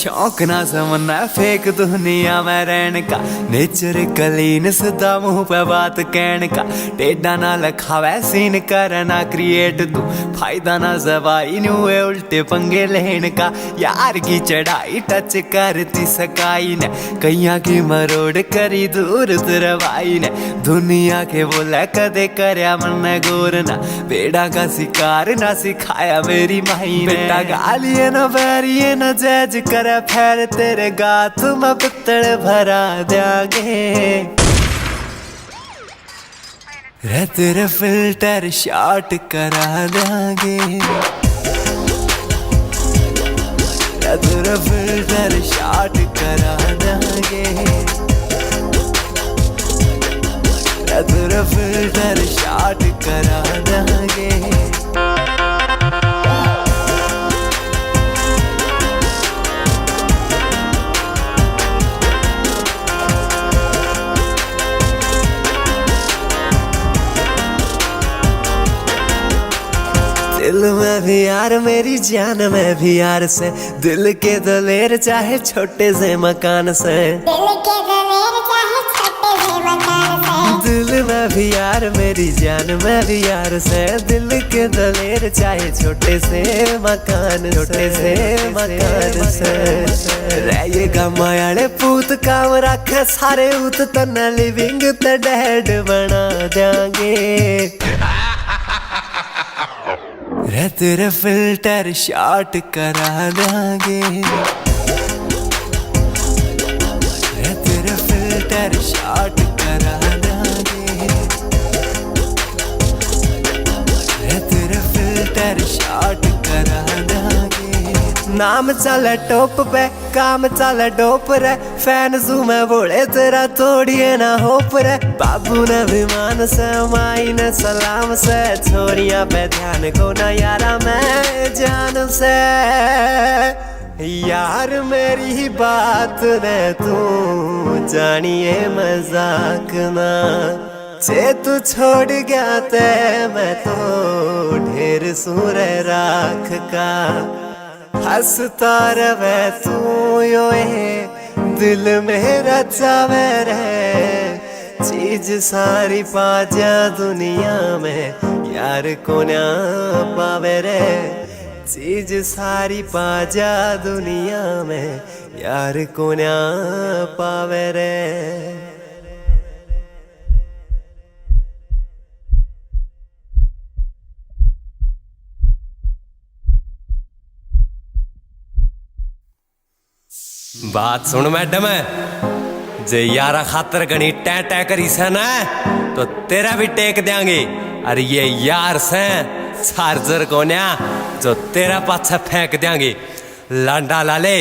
शौक ना समझना फेक दुनिया में रहने का, नेचर क्लीन सदा मुंह पे बात कहने का, टेढ़ा ना लखावे सीन करना क्रिएट तू, फायदा ना जवाई नुए उल्टे पंगे लेने का, यार की चढ़ाई टच करती सकाई ने, कैया की मरोड़ करी दूर तरवाई ने, दुनिया के बोला कदे करया मन गोर ना, बेड़ा का शिकार ना सिखाया मेरी माई ने, बेटा गालिए न बैरिए न जज करे फिर तेरे गाथ में पित्तल भरा देंगे, रे तेरे फिल्टर शॉट करा देंगे, रे तेरे फिल्टर शॉट करा देंगे, रे तेरे फिल्टर शॉट करा देंगे। दिल में भी यार मेरी जान में भी यार से, दिल के दलेर चाहे छोटे से मकान से, दिल के दलेर चाहे छोटे से मकान से, दिल में भी यार मेरी जान में भी यार से, दिल के दलेर चाहे छोटे से मकान से, रहेगा मायाले पूत काम रखे सारे उत तना लिविंग ते डेड बना देंगे, रे तेरे फिल्टर शॉट करा देंगे, रे तेरे फिल्टर शॉट करा देंगे, रे तेरे फिल्टर शॉट करा देंगे। नाम चले टॉप पे काम चले डोप रे, फैन जू में बोले तेरा तोड़िए ना होप रे, बाबू ने विमान से माई ने सलाम से, छोरियां पे ध्यान को ना यारा मैं जान से, यार मेरी बात ने तू जानिए मजाक ना, जे तू छोड़ गया ते मैं तो ढेर सूर राख का, हंसता रवे तू योए दिल मेरा चावे रे, चीज सारी पाजा दुनिया में यार को ना पावे रे, चीज सारी पाजा दुनिया में यार को ना पावे रे। बात सुन मैडम, जे यारा खातर गणी टै टै करी से ना तो तेरा भी टेक देंगे, अरे ये यार से चार्जर को न्या जो तेरा पाछा फेंक देंगे, लांडा लाले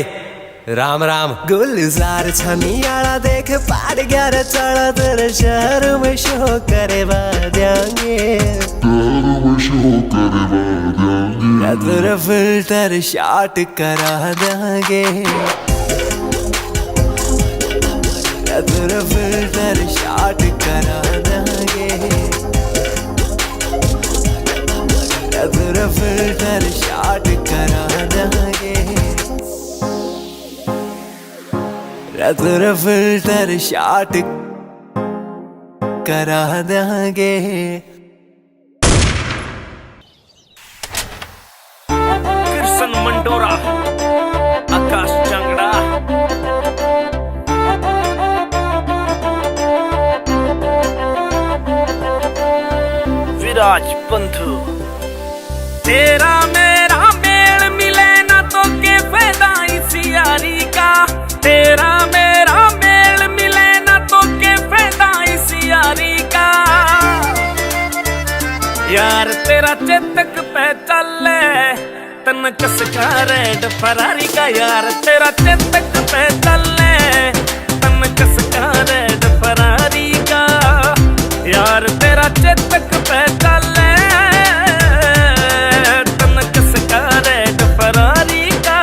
राम राम। गुलजार छनियाला देख पार ग्यारह चढ़ा तेरे शहर में शो करे देंगे, तेरा फिल्टर शॉट करा देंगे, तेरा फिल्टर शॉट करा देंगे, तेरा फिल्टर शॉट करा देंगे, तेरा फिल्टर शॉट करा देंगे। कृष्ण मंडोरा, आकाश चांगड़ा, विराज बंधु, तेरा मेरा मेल मिले ना तो के फायदा इसी यारी का, तेरा मेरा मेल मिले ना तो के फायदा इसी यारी का, यार तेरा चेतक पे चले तन कस का रेड फरारी का, यार तेरा चेतक पे चले तन कस का रेड फरारी का, यार तेरा चेतक पे चले तन कस का रेड फरारी का।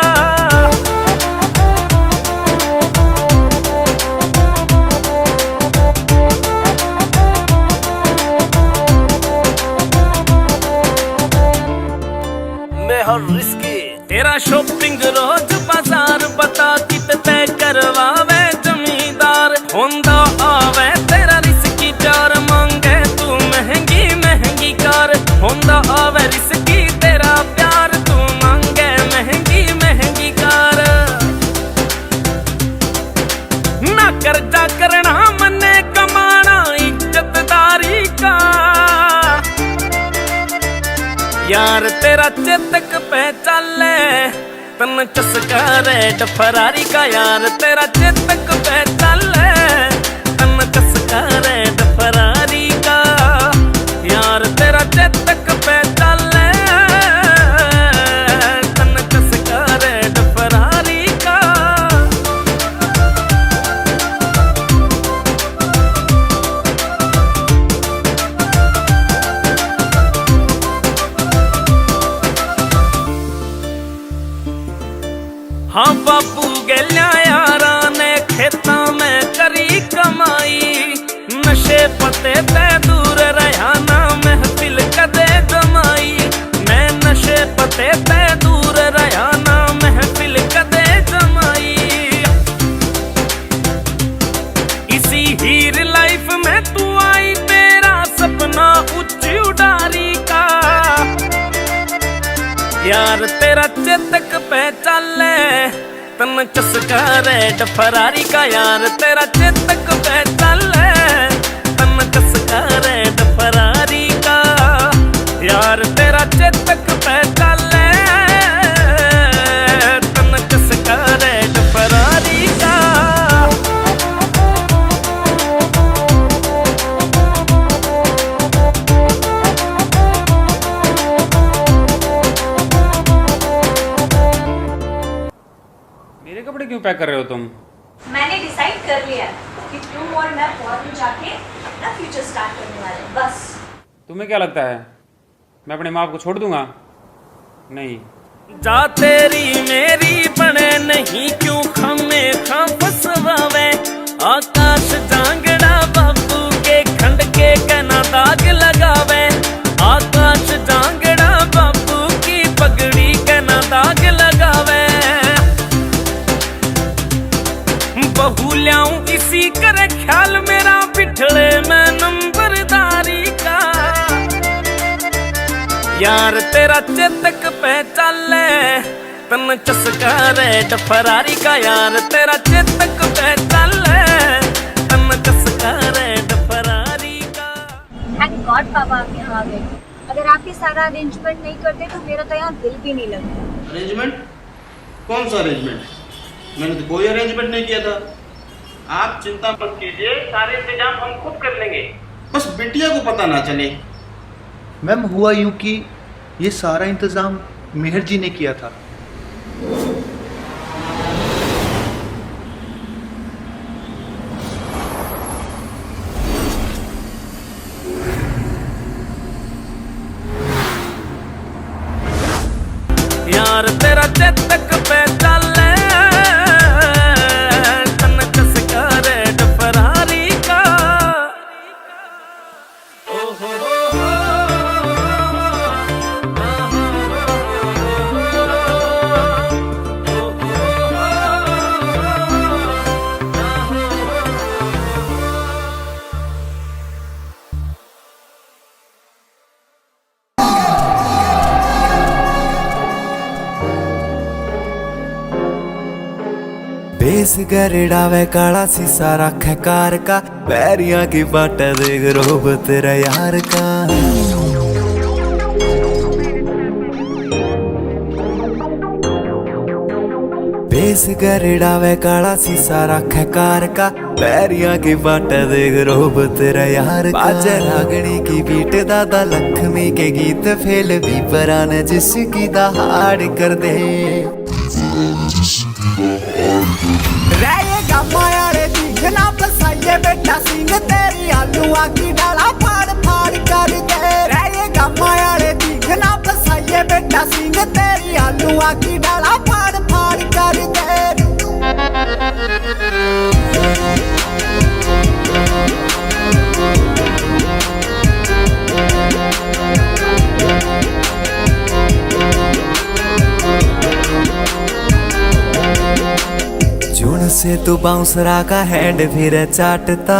मैं हर रिस्की तेरा शॉपिंग रोज बाजार बता ना कर्जा करना मने कमाना इज्जतदारी का। यार तेरा चेतक पे चले तन चस्का रेड फरारी का। यार तेरा चेतक पे चले तन चस्का रेड फरारी का। यार तेरा चेतक पे चले तन चस्का रेड फरारी का। हाँ बापू गैल्या यारा ने खेता में करी कमाई। नशे पते ते दूर रहा ना महफिल कदे जमाई। मैं नशे पते ते दूर रहा ना महफिल कदे जमाई। इसी हीर लाइफ में तू आई तेरा सपना उच्च उड़ारी का। यार तेरा चेतक पे चले तन चस्का रेड फरारी का। यार तेरा चेतक पे चले तन चस्का रेड फरारी का। यार तेरा चेतक पे चले तन चस्का रेड फरारी का। मेरे कपड़े क्यों पैक कर रहे हो तुम? मैंने डिसाइड कर लिया है कि तुम और मैं फॉरेन जाके अपना फ्यूचर स्टार्ट करने वाले हैं, बस। तुम्हें क्या लगता है मैं अपने माँ बाप को छोड़ दूंगा? नहीं। जा तेरी मेरी बने नहीं क्यों खमे खा फसवावे। आकाश जांगड़ा बाबू के खंड के गना दाग लगावे। आकाश जांगड़ा बाबू की पगड़ी गना दाग लगावे। बहू ल्याऊं इसी करे ख्याल मेरा बिठड़े में नंबरदारी का। यार तेरा चेतक पे चले तन चस्का रेड फरारी का। यार तेरा चेतक पे चले तन चस्का रेड फरारी का। थैंक गॉड पापा आप यहाँ आ गए। अगर आप ये सारा अरेंजमेंट नहीं करते तो मेरा तो यहाँ दिल भी नहीं लगता। अरेंजमेंट? कौन सा अरेंजमेंट? मैंने तो कोई अरेंजमेंट नहीं किया था। आप चिंता मत कीजिए, सारे इंतजाम हम खुद कर लेंगे। बस बिटिया को पता ना चले। मैम हुआ यूं कि ये सारा इंतजाम मेहर जी ने किया था। यार तेरा चेतक पे चले तन चस्का रेड फरारी का। बेस गरड़ावे काला शीशा रखे कार का। पैरिया की बाट देख रोब तेरा यार का। बेस गरड़ावे काला शीशा रखे कार का। पैरिया की बाट देख रोब तेरा यार का। बाजे रागनी की बीट दादा लक्ष्मी के गीत फेल भी पराने जिसकी दहाड़ कर दे। रहेगा मायारे दिखना बसाइए बेटा सिंह तेरी आलूआ की डाला फाड़ फाड़ कर दे। रहेगा मायारे दिखना बसाइए बेटा सिंह तेरी आलूआ की डाला फाड़ फाड़ कर दे। जून से तू बाउंसरा का हैंड फिर चाटता।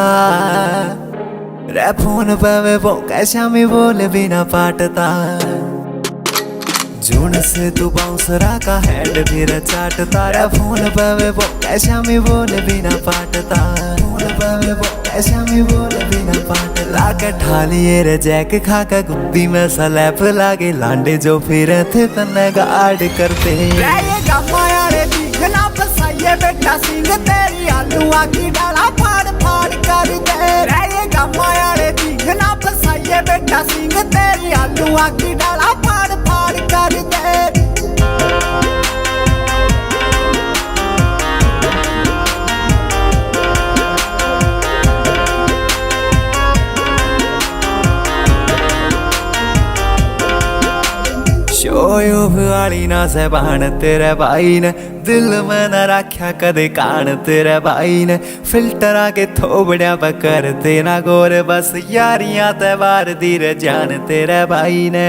रे फोन पे वो कैसा में बोले बिना पाटता। जून से तू बाउंसरा का हेड फिर चाटता रे फोन पे वो कैसा में बोल बिना पाटता फोन पे वो कैसा में बोल बिना पाट लाके ठालिए रे जैक खा के गुद्दी में स्लैप लागे लांडे जो फिर थे तन्ने गार्ड करते रहेगा माया रे दिखना फसाइए बेटा सिंह तेरी आलूआ की डाला फाड़ फाड़ कर दे रहेगा माया रे दिखना फसाइए बेटा सिंह तेरी आलूआ की डाला फाड़ फाड़ कर दे शोयूब वाली ना ज़बान तेरे भाई ने दिल में न रखा कदे कान तेरे भाई ने फिल्टर आके थोबड़िया पकर देना गोर बस यारियां त्योहार दीर जान तेरे भाई ने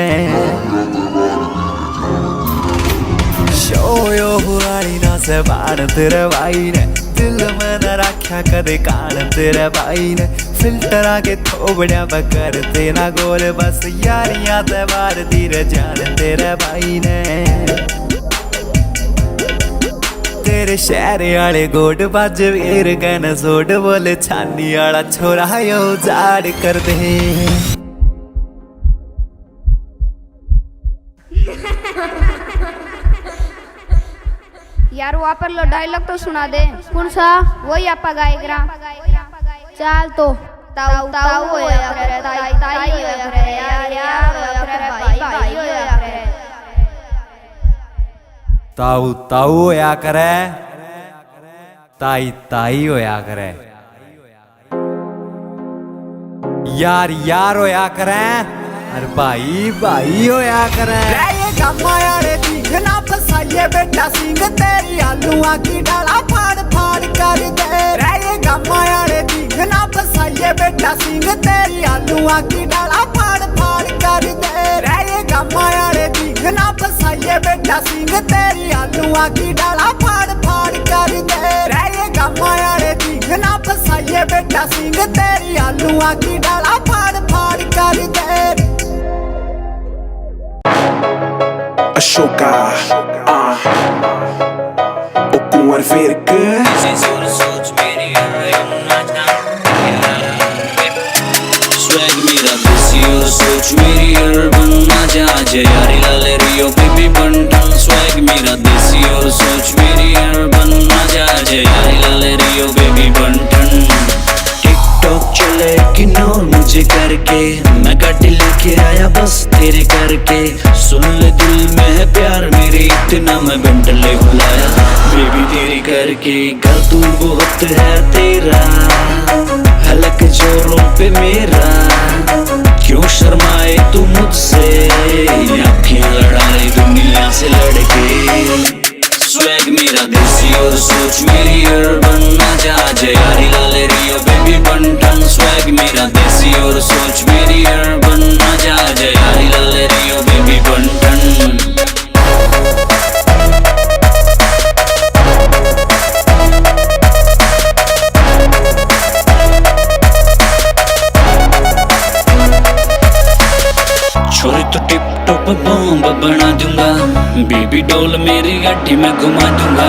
शोयूब वाली ना ज़बान तेरे भाई ने दिल में न रखा कदे कान तेरे भाई ने फिल्टर आके थोबड़िया पकर देना गोल बस यारियां त्योहार दीर जान तेरे भाई ने तेरे शहर आले गोड बाज वीर गन सोड बोले छानी आला छोरा यो जाड़ कर दे यार वहाँ पर लो डायलॉग तो सुना दे कौन सा वही आपा गाएगा चाल तो ताऊ ताऊ होया करे ताई ताई होया करे यार यार होया करे भाई भाई होया करे ताऊ ताऊ होया करे ताई ताई होया करे यार यार होया करे अरे भाई भाई होया करे रहेगा माया रे दिखना फसाइए बेटा सिंह तेरी आलूआ की डाला फाड़ फाड़ कर दे रहेगा माया रे दिखना फसाइए बेटा सिंह तेरी आलूआ की डाला फाड़ फाड़ कर दे रहेगा माया रे दिखना फसाइए बेटा सिंह तेरी आलूआ की डाला फाड़ फाड़ कर दे रहेगा माया रे दिखना फसाइए बेटा सिंह तेरी आलूआ की डाला फाड़ फाड़ कर दे Ashoka, o com arverca. Swag मेरा देसी और सोच मेरी अर्बन ना जा यारी लाले रियो बेबी बंटन Swag मेरा देसी और सोच मेरी अर्बन ना जा यारी लाले रियो बेबी बंटन टिकटॉक चले इग्नोर मुझे करके मैं गाड़ी लेके आया बस तेरे करके सुन ले दिल में है प्यार मेरे इतना मैं बेंटले बुलाया बेबी तेरी करके घर दूर बहुत है तेरा हलक जोरों पे मेरा क्यों शर्माए तू मुझसे आँखें लड़ा रही दुनिया से लड़के स्वैग मेरा देसी और सोच मेरी अर्बन ना जा यारी लाले रियो बेबी बंटन स्वैग मेरा देसी और सोच मेरी अर्बन ना जा यारी लाले रियो बेबी बंटन छोरी तो टिप टॉप बॉम्ब बना दूंगा बेबी डॉल मेरी गाड़ी में घुमा दूंगा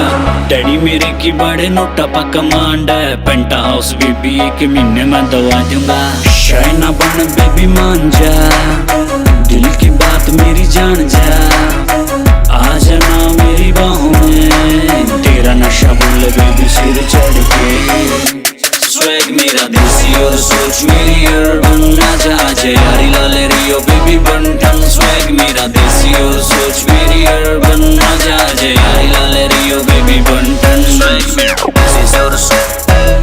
डैडी मेरे की बड़े नोटा पा कमांड है पेंटा हाउस बेबी 1 महीने में दवा दूंगा शाइना बन बेबी मान जा दिल की बात मेरी जान जा आ जाना मेरी बाहों में तेरा नशा बोले बेबी सिर चढ़ के स्वैग मेरा देसी और सोच मेरी अर्बन ना जा यारी लाले रियो बेबी बंटन स्वैग मेरा देसी और सोच मेरी अर्बन ना जा यारी लाले रियो बेबी बंटन स्वैग मेरा देसी और सोच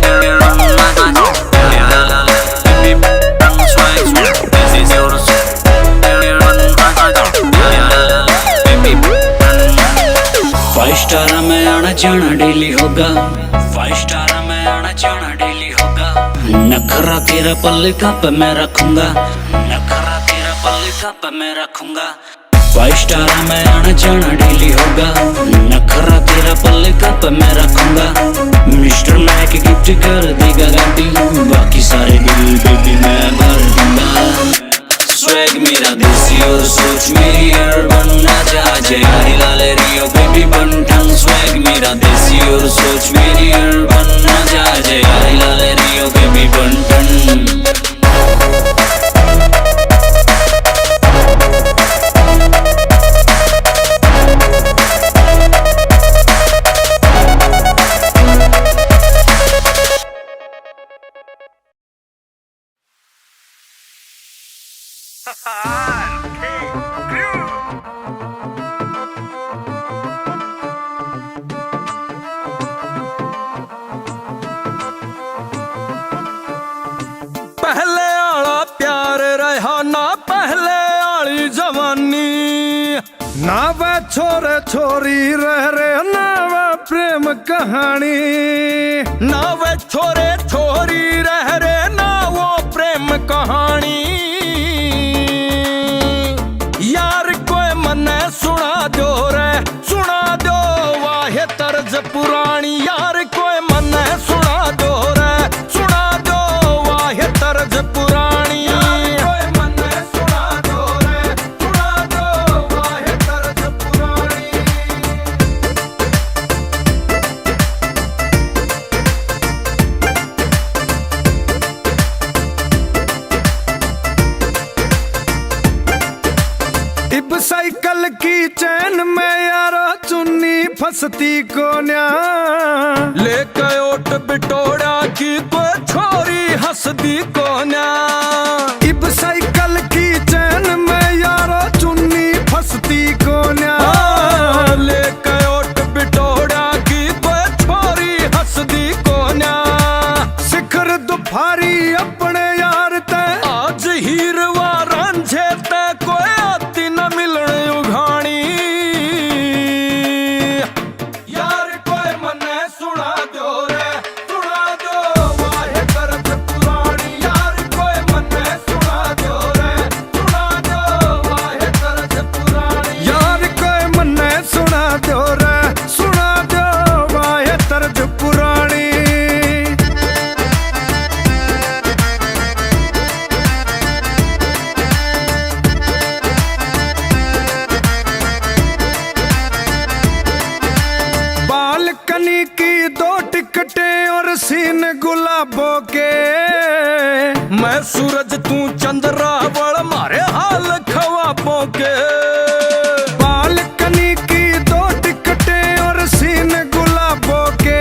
मेरी अर्बन ना जा यारी लाले बेबी बंटन स्वैग मेरा देसी और सोच मेरी अर्बन ना जा यारी लाले बेबी बंटन 5 स्टार में आना जाना डेली होगा 5 स्टार में आना जाना डेली होगा नखरा तेरा पल्ले कप मैं रखूंगा नखरा तेरा पल्ले कप मैं रखूंगा 5 स्टार में आना जाना डेली होगा नखरा तेरा पल्ले कप मैं रखूंगा मिस्टर मैक गिफ्ट कर देगा गाड़ी बाकी सारे बिल बेबी मैं भर दूंगा स्वैग मेरा देसी और सोच मेरी अर्बन ना जा पहले आला प्यार रहा ना पहले आली जवानी, ना वह छोरे छोरी रह रे ना वह प्रेम कहानी, ना वह छोरे छोरी रह रे ना वो प्रेम कहानी। यार कोई मने सुना दो रे सुना दो वाहे तर्ज पुरानी, यार कोई मने सुना दो रे सुना दो वाहे तर्ज पुरानी, कोई मने सुना दो रे सुना दो वाहे तर्ज पुरानी। इब साइकिल की चैन में यारा चुन्नी फंसती को न्या, लेके ओट बिटोड़ा की कोई छोरी हंसदी को न्या। इब साइकिल की चैन में यारा चुन्नी फंसती को न्या, लेके ओट बिटोड़ा की कोई छोरी हंसदी को न्या। शिखर दुफारी अपने यार ते आज हीरवा रांझे ते कोई आती न मिलने उघानी। यार कोई मने सुना दो रे सुना दो वाहे तरज पुरानी, यार कोई मने सुना दो रे सुना दो वाहे तरज पुरानी, यार कोई मने सुना दो रे सुना दो वाहे तरज पुरानी। बालकनी की दो टिकटें और सीन गुलाबों के, मैं सूरज तू चंद्रावल मारे हाल ख्वाबों के। बालकनी की दो टिकटें और सीन गुलाबों के,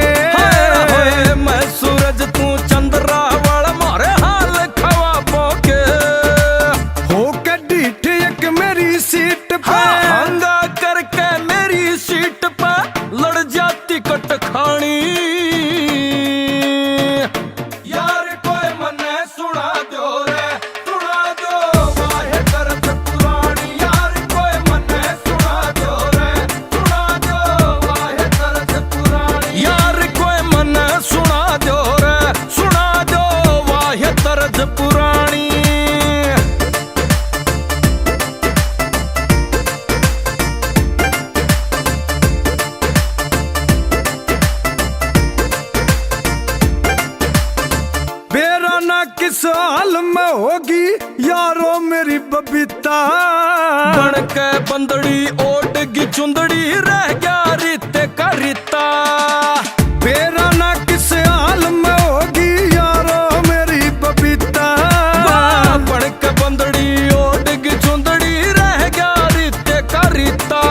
मैं सूरज तू चंद्रावल मारे हाल ख्वाबों के। हो के डीठ एक मेरी सीट पे हंगा करके मेरी सीट पे लड़ जाती कट खानी। यार कोई मने सुना दो रे सुना दो वाहे तरज पुरानी, यार कोई मने सुना दो रे सुना दो वाहे तरज पुरानी, यार कोई मने सुना दो रे सुना दो वाहे तरज पुरानी। बेरा ना किस हाल में होगी यारो मेरी बबीता, बन के बंदड़ी ओटगी चुंदड़ी रह गया रिते का रिता। बेरा ना किस हाल में होगी यारो मेरी बबीता, बन के बंदड़ी ओटगी चुंदड़ी रह गया रिते का रिता।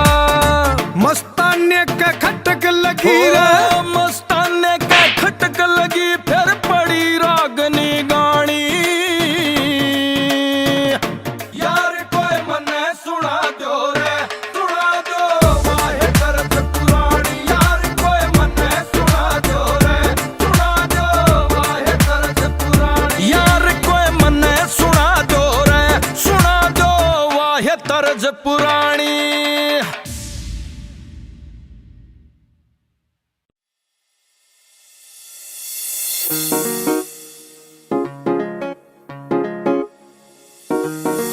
मस्ताने का खटक लगी रे मस्ताने का खटक लगी फिर पड़ी रागनी गानी। यार कोई मने सुना दो रे सुना दो वाहे तरज पुरानी, यार कोई मने सुना दो रे सुना दो वाहे तरज पुरानी, यार कोई मने सुना दो रे सुना दो वाहे तरज पुरानी।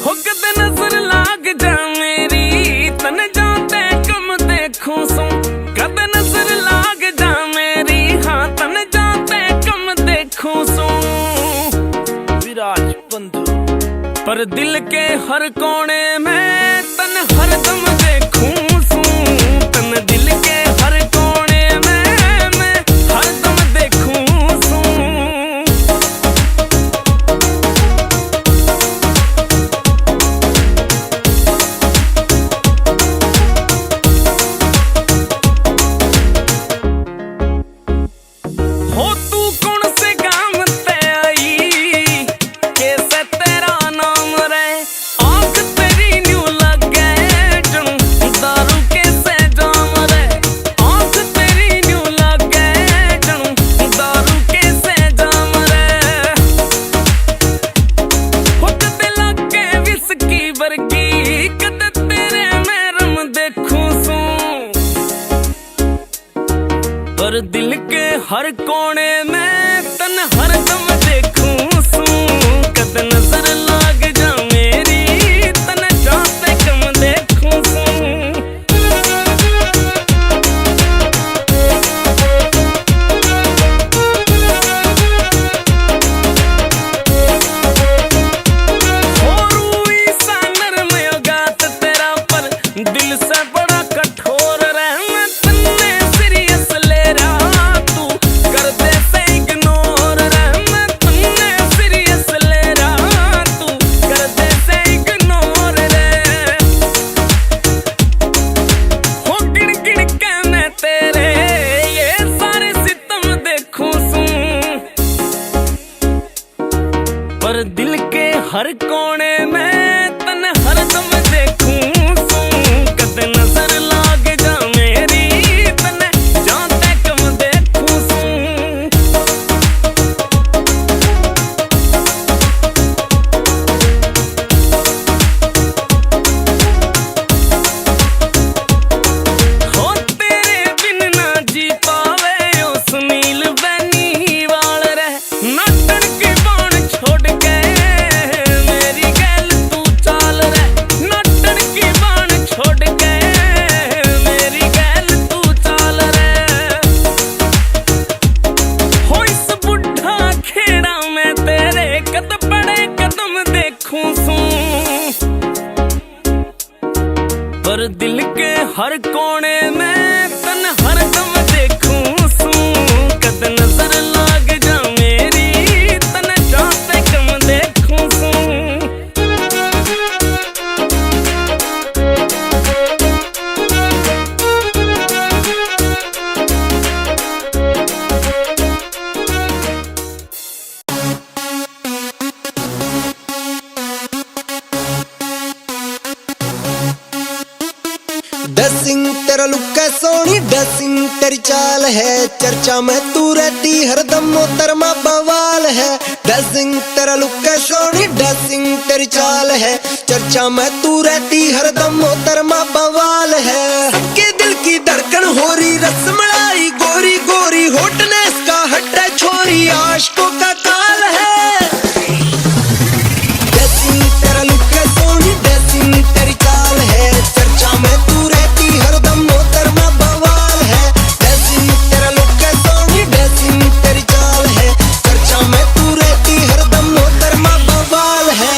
हो कदे नजर लाग जा मेरी तन जाते कम देखूं सो, कदे नजर लाग जा मेरी हाँ तन जाते कम देखूं सो। विराज बंधु पर दिल के हर कोने में तन हरदम देखूं सो, तन दिल के हर कोने में मैं हरदम देखूं सो। हो तू कौन से गांव ते आई कैसे तेरा नाम रे, आ हर कोने में तन हरदम देखूं सू कद नजर लाग जा मेरी तन जाते कम देखूं सू दिल से बड़ा कठोर रह मैं तन्ने सीरियस ले रहा तू कर दे से इग्नोर रह मैं तन्ने सीरियस ले रहा तू कर दे से इग्नोर रे हो गिड़ गिड़ के मैं तेरे ये सारे सितम देखूं सू पर दिल के हर कोने में तन हरदम देखूं नजर लाग जा मेरी तने जाते कम देखूं सू हो तेरे बिन ना जी पावे ओ सुनील बैनी वाल रह नटन की बाण छोड़ के मेरी गैल तू चाल रह नटन की बाण छोड़ के पर दिल के हर कोने में तन हरदम देखूं सू कद नजर लाग जा मेरी तन जाते कम देखूं सू ड्रेसिंग तेरा लुक है सोनी ड्रेसिंग तेरी चाल है चर्चा में तू रहती हरदम मोहतरमा बवाल है ड्रेसिंग तेरा लुक है सोनी ड्रेसिंग तेरी चाल है चर्चा में तू रहती हरदम मोहतरमा बवाल है सबके दिल की धड़कन हो रही रसमलाई गोरी गोरी होटने इसका हट छोरी आशिकों का काल है ड्रेसिंग तेरा लुक है सोनी ड्रेसिंग तेरी चाल है चर्चा में तू रहती हरदम मोहतरमा बवाल है ड्रेसिंग तेरा लुक है सोनी ड्रेसिंग तेरी चाल है चर्चा में तू रहती हरदम मोहतरमा बवाल है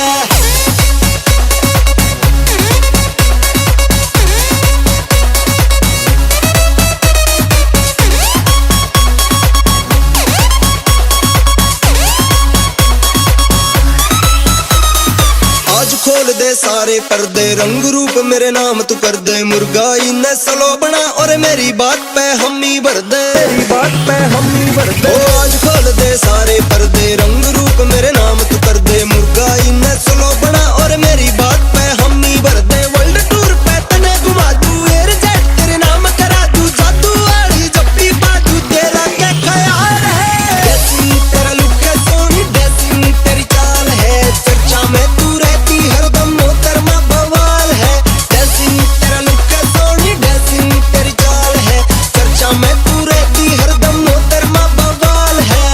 खोल दे सारे पर्दे रंग रूप मेरे नाम तू कर दे मुर्गाई ने सलो बना और मेरी बात पे हम ही भर दे आज खोल दे सारे पर्दे रंग रूप मेरे नाम तू कर दे मुर्गाई ने सलो बना और मेरी बात पे हम ही भर दे वर्ल्ड टूर पे तने घुमा दू एयर जेट तेरे नाम करा दू जादू वाली जप्पी बाजू तेरा क्या ख्याल है ड्रेसिंग तेरा लुक है सोनी ड्रेसिंग तेरी चाल है चर्चा में तू रहती हरदम मोहतरमा बवाल है ड्रेसिंग तेरा लुक है सोनी ड्रेसिंग तेरी चाल है चर्चा में तू रहती हरदम मोहतरमा बवाल है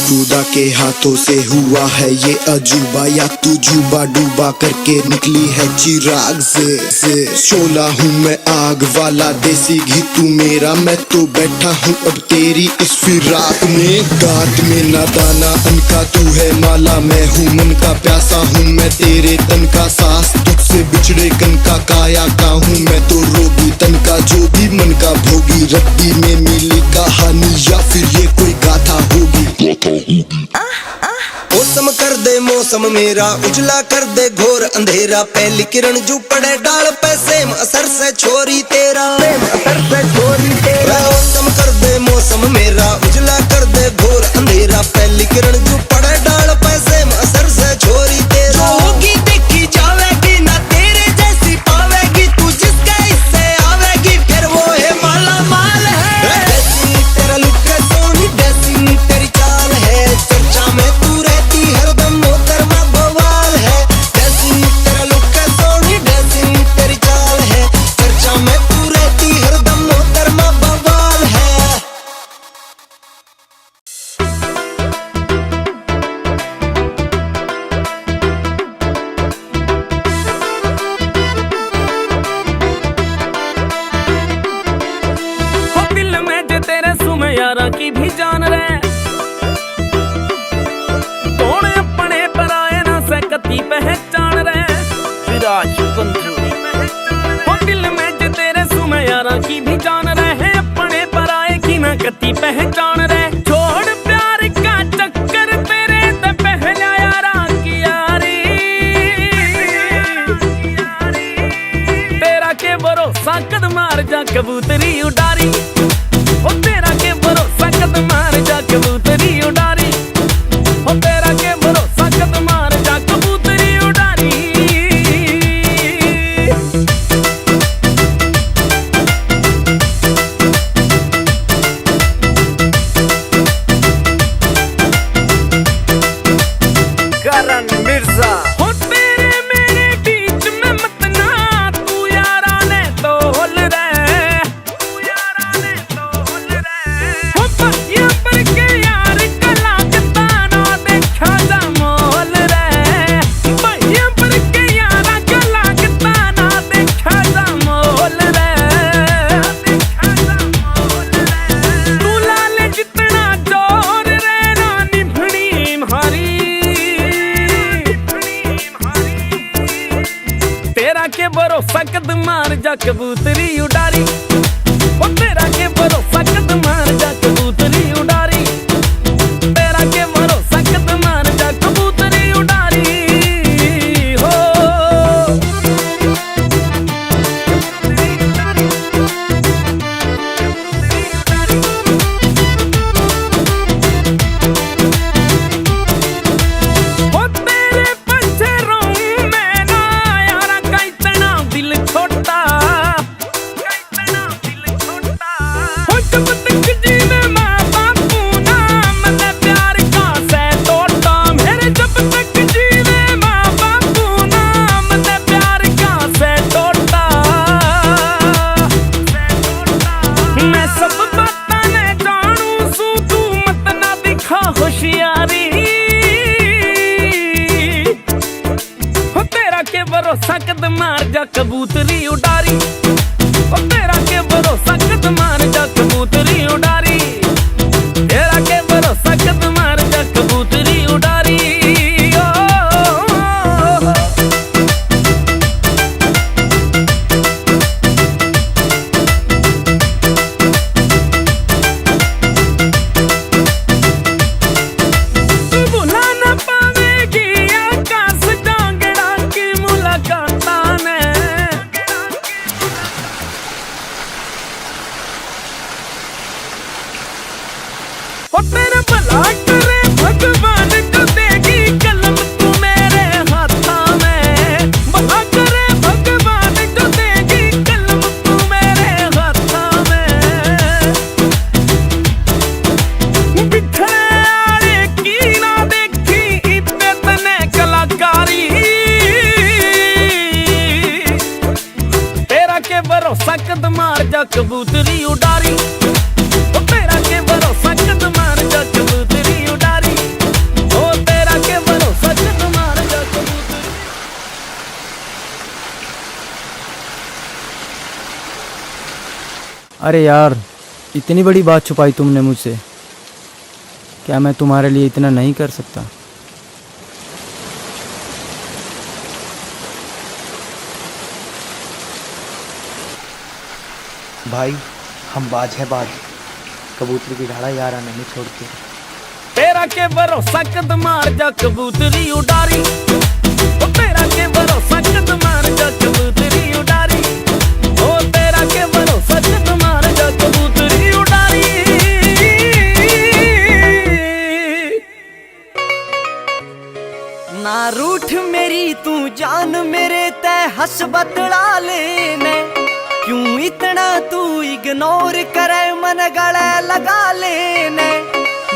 खुदा के हाथों से हुआ है ये अजूबा या तू जुबा डूबा करके निकली है चिराग से शोला हूँ मैं आग वाला देसी घी तू मेरा मैं तो बैठा हूँ अब तेरी इस फिराक में गात में नादाना अनका तू है माला मैं हूँ मन का प्यासा हूँ मैं तेरे तन का सांस तुझसे बिछड़े कन का काया का हूँ मैं तो रोगी तन का जो भी मन का भोगी रद्दी में मिली कहानी या फिर ये कोई गाथा होगी मौसम कर दे मौसम मेरा उजला कर दे घोर अंधेरा पहली किरण जो पड़े डाल पे सेम असर से छोरी तेरा मौसम कर दे मौसम मेरा उजला कर दे घोर अंधेरा पहली किरण जो पड़े डाल पे सेम असर से छोरी तेरा होगी देखी जावेगी ना तेरे जैसी पावेगी तू जिसके इससे आवेगी फिर वो है माला माल है तेरा लुक है सोनी ड्रेसिंग तेरी चाल है चर्चा में तू रहती हरदम मोहतरमा बवाल है ड्रेसिंग तेरा लुक है सोनी ड्रेसिंग तेरी चाल है चर्चा में तू रहती हरदम मोहतरमा पहचान रे, छोड़ प्यार का चक्कर तेरे ते पहला यारा की यारी। तेरा के भरोसा कद मार जा कबूतरी उडारी, ओ तेरा के भरोसा कद मार जा कबूतरी उडारी, ओ तेरा के भरोसा कद मार जा कबूतरी उडारी। करण मिर्जा हो तेरे मेरे बीच में मत ना तू यारा ने तोल रे, तू यारा ने तोल रे। हो पतिया पर के यार कला किता ना देखा जा मोल रे, पतिया पर के यारा कला किता ना देखा जा मोल रे, देखा जा मोल रे। तू लाल जितना जोर रे ना निभनी मारी, तेरा के भरोसा कद मार जा कबूतरी उडारी, ओ तेरा के भरोसा कद मार जा कबूतरी उडारी, तेरा के भरोसा कद मार जा कबूतरी उडारी। हो हो तेरे पीछे रहूं मैं ना यारा का इतना दिल छोटा, इतना दिल छोटा। हो जब तक जीवे माँ बापू ना मतलब प्यार का से तोड़ा मेरे, जब तक जीवे माँ बापू ना मतलब प्यार का से तोड़ा। मैं सब बातां ने जानू सू तू मत ना दिखा होशियारी, हो तेरा के भरोसा कद मार जा कबूतरी उडारी, हो तेरा के भरोसा कद मार जा कबूतरी उडारी, तेरा के भरोसा कद मार जा कबूतरी उडारी। ओ, तू भुला ना पावेगी आकाश डांगड़ा की मुलाकातां ने। ओ तेरा भला करे भगवान जो देगी कलम तू मेरे हाथां में, भला करे भगवान जो देगी कलम तू मेरे हाथां में। बिछड़े आले की ना देखी इतने तने कलाकारी, तेरा के भरोसा कद मार जा कबूतरी उडारी, ओ तेरा के भरोसा कद मार जा कबूतरी उडारी, ओ तेरा के भरोसा कद मार जा कबूतरी। अरे यार, इतनी बड़ी बात छुपाई तुमने मुझसे, क्या मैं तुम्हारे लिए इतना नहीं कर सकता? भाई हम बाज है बाज, कबूतर की ढाला यारा नहीं छोड़ते। तेरा के भरोसा कद मार जा कबूतरी उडारी, ओ तेरा के भरोसा कद मार जा कबूतरी उडारी, ओ तेरा के भरोसा कद मार जा कबूतरी उडारी। ना रूठ मेरी तू जान मेरे तय हंस बतला लेने, क्यों इतना तू इग्नोर करे मन गले लगा लेने।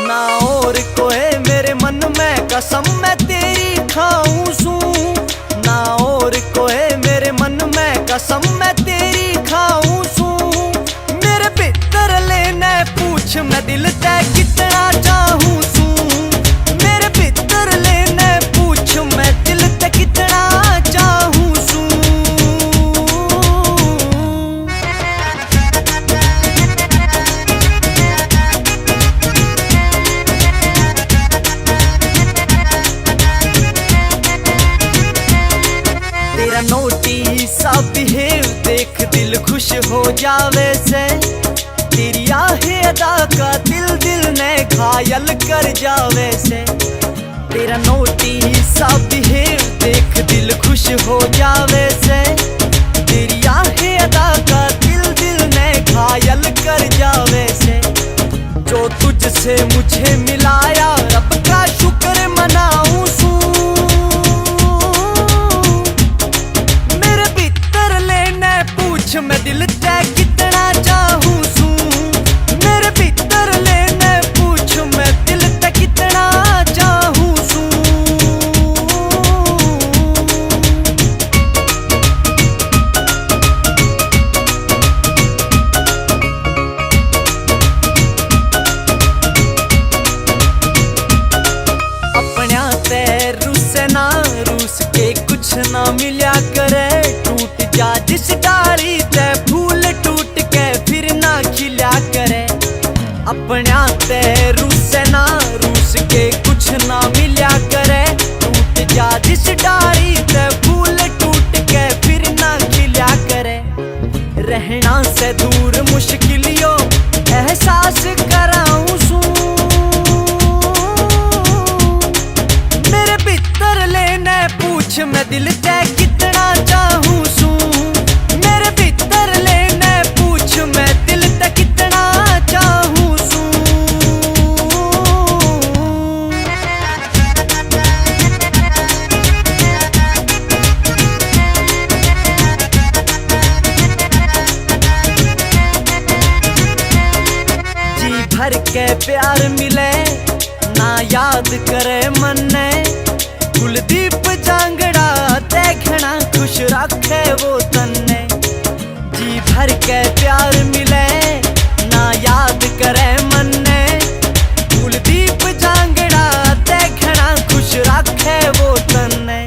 ना और कोई मेरे मन में कसम मैं तेरी खाऊं सू, ना और कोई मेरे मन में कसम मैं तेरी खाऊं सू। मेरे भीतर लेने पूछ मैं दिल ते कितना चाहूं सू, मेरे भीतर लेने पूछ मैं दिल ते कितना चाहूं सू। तेरा नोटी सा बिहेव देख दिल खुश हो जावे से, तेरी आहे अदा का दिल घायल कर जावे से। तेरा नोटी सा बिहेव देख दिल खुश हो जावे से। तेरी आहें अदा का दिल ने घायल कर जावे से। जो तुझसे मुझे मिलाया रब का शुक्र मनाऊं सू। मेरे भीतर लेने पूछ मैं दिल ते कितना चाहूं सू। मेरे भीतर लेने पूछ मैं दिल ते कितना चाहूं सू। रूस के कुछ ना मिल्या करे। टूट जा जिस डाली ते फूल टूट के फिर ना खिल्या करे। अपना ते रूस के कुछ ना मिल्या करे। टूट जा जिस डाली ते फूल टूट के फिर ना खिल्या करे। रहना से दूर मुश्किलियों एहसास कराऊं सू। मेरे भीतर लेने पूछ मैं दिल ते कितना चाहूं सू। मेरे भीतर लेने पूछ मैं दिल ते कितना चाहूं सू। जी भर के प्यार मिले ना याद करे मन ने। कुलदीप जांगड़ा देखना खुश रखे वो तन्ने। जी भर के प्यार मिले ना याद करे मन ने। कुलदीप जांगड़ा देखना खुश रखे वो तन्ने।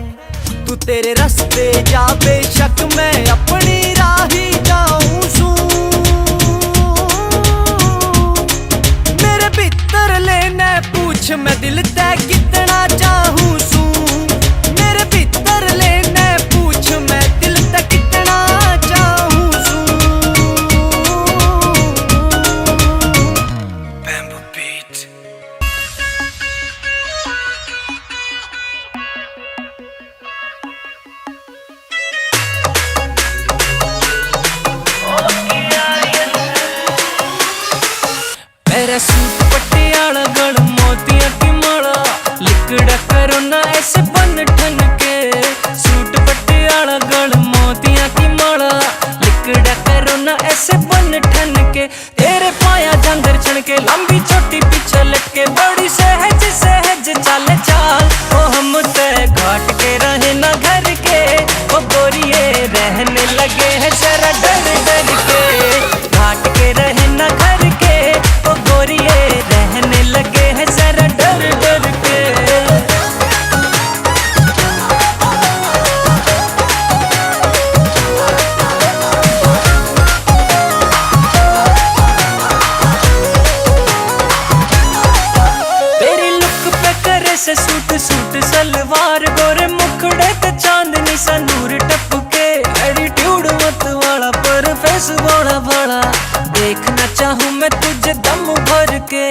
तू तेरे रास्ते जा बेशक मैं अपनी राही जाऊं सू। मेरे भीतर लेने पूछ मैं दिल ते कितना चाहूं सू। मेरे भीतर लेने पूछ मैं दिल ते कितना चाहूं सू। Bamboo Beat। मेरा सूट पटियाला गड़ मोतिया की माला। लिकड़ा करो ना ऐसे बन ठन के। सूट पटियाला गड़ मोतिया की माला। लिकड़ा करो ना ऐसे बन ठन के। तेरे पाया जंगर छन के लंबी छोटी पीछे लटके। बड़ी सहज सहज चाले चाल। ओ हम ते घाट के रहे ना घर के। ओ गोरिये रहने लगे हैं जरा डर डर के। घाट के रहे ना घर के। ओ गोरिये रहने लगे हैं जरा डर डर के। तेरी लुक पे करे से सूट सूट सलवार। गोरे मुखड़े ते चांदनी सा नूर टपके। एटीट्यूड मत वाला पर फेस बड़ा बड़ा। देखना चाहूं मैं तुझे दम भर के।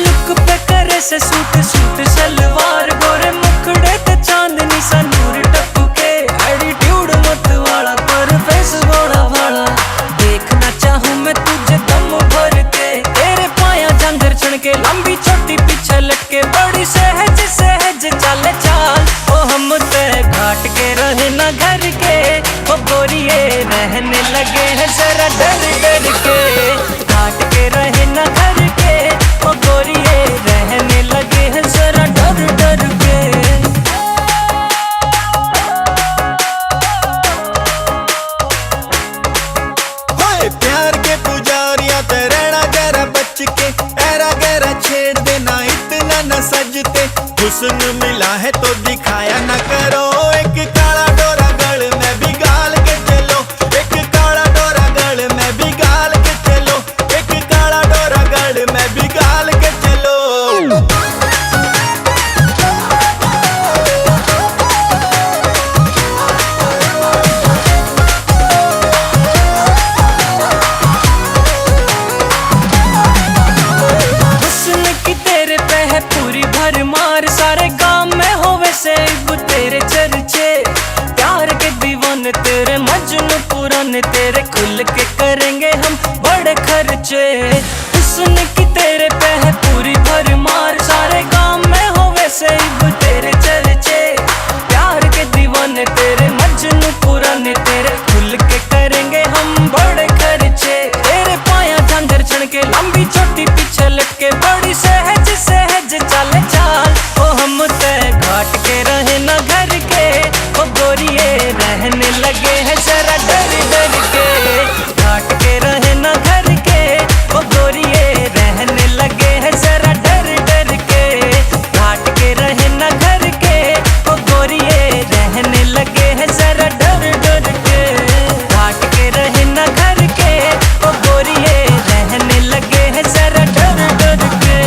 लुक पे करे से सूट सूट सलवार। गोरे मुखड़े ते चांदनी सा नूर टपके। एटीट्यूड मत वाला पर फेस बड़ा बड़ा। देखना चाहूं मैं तुझे दम भर के। तेरे पाया जंगर छन के लंबी छोटी पीछे लटके। बड़ी सहज सहज चाले चाल। ओ हम ते घाट के रहे ना घर के। ओ गोरिये रहने लगे हैं जरा डर डर के। घाट के रहे ना घर के। ओ गोरिये रहने लगे हैं जरा डर डर के। होए प्यार के पुजारियां ते रहना गहरा बच के। ऐरा गहरा छेड़ देना इतना न सजते। हुस्न मिला है तो दिखाया न करो। एक काला डोरा गल में भी गाल के चलो। एक काला डोरा गल में भी गाल के चलो। एक काला डोरा गल में भी गाल के चलो। हुस्न की तेरे दीवाने तेरे, खुल के करेंगे हम बड़े खर्चे। हुस्न की तेरे पे है पूरी भरमार, सारे काम में हो वैसे ही तेरे चर्चे। प्यार के दीवाने तेरे, मजनू पुराने तेरे, खुल के करेंगे हम बड़े खर्चे। तेरे पाया झांझर छण के, लंबी छोटी पीछे लटके, बड़ी सहज सहज चाले चाल। ओ हम तय घाट के रहे न घर के, ओ गोरिये रहने लगे हैं जरा डर डर के। घाट के रहे न घर के, ओ गोरिये रहने लगे हैं जरा डर डर के। घाट के रहे न घर के, ओ गोरिये रहने लगे हैं जरा डर डर के। घाट के रहे न घर के, ओ गोरिये रहने लगे हैं जरा डर डर के।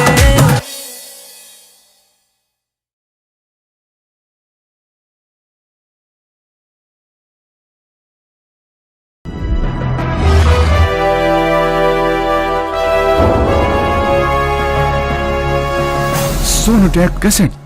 Sonotech Cassette.